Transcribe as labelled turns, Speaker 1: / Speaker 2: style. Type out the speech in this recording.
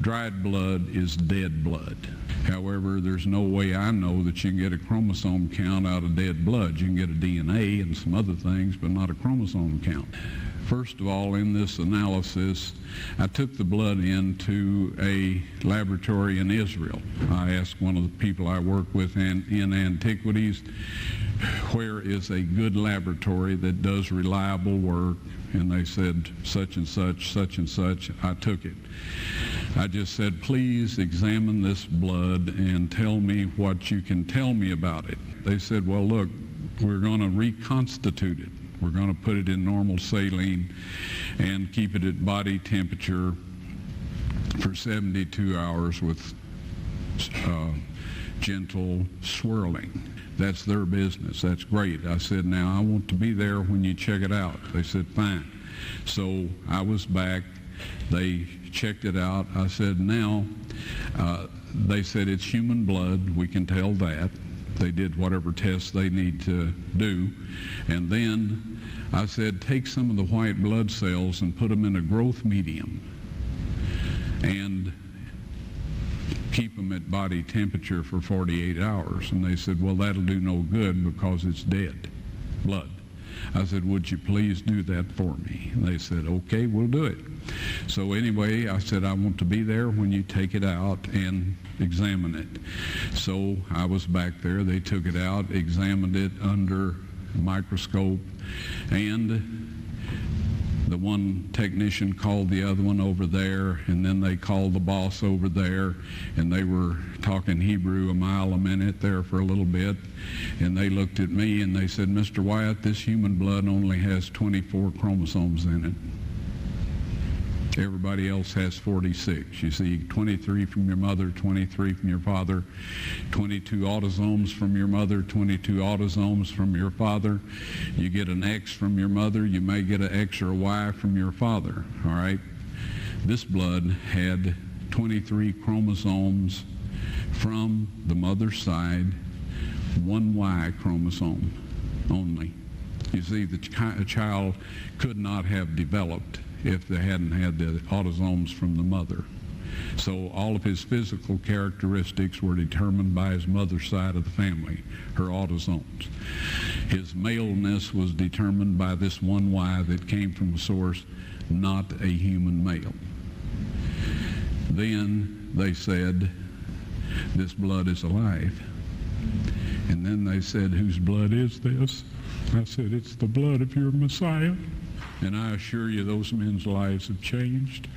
Speaker 1: Dried blood is dead blood. However, there's no way I know that you can get a chromosome count out of dead blood. You can get a DNA and some other things, but not a chromosome count. First of all, in this analysis, I took the blood into a laboratory in Israel. I asked one of the people I work with in antiquities, where is a good laboratory that does reliable work? And they said, such and such, such and such. I took it. I just said, please examine this blood and tell me what you can tell me about it. They said, well, look, we're going to reconstitute it. We're going to put it in normal saline and keep it at body temperature for 72 hours with gentle swirling. That's their business. That's great. I said, now I want to be there when you check it out. They said, fine. So I was back. They checked it out. I said, now, they said it's human blood. We can tell that. They did whatever tests they need to do. And then I said, take some of the white blood cells and put them in a growth medium and keep them at body temperature for 48 hours. And they said, well, that'll do no good because it's dead blood. I said, would you please do that for me? And they said, okay, we'll do it. So anyway, I said, I want to be there when you take it out and examine it. So I was back there. They took it out, examined it under a microscope, and the one technician called the other one over there, and then they called the boss over there, and they were talking Hebrew a mile a minute there for a little bit, and they looked at me and they said, Mr. Wyatt, this human blood only has 24 chromosomes in it. Everybody else has 46. You see, 23 from your mother, 23 from your father, 22 autosomes from your mother, 22 autosomes from your father. You get an X from your mother, you may get an X or a Y from your father, all right? This blood had 23 chromosomes from the mother's side, one Y chromosome only. You see, the child could not have developed if they hadn't had the autosomes from the mother. So all of his physical characteristics were determined by his mother's side of the family, her autosomes. His maleness was determined by this one Y that came from a source, not a human male. Then they said, this blood is alive. And then they said, whose blood is this? I said, it's the blood of your Messiah. And I assure you, those men's lives have changed.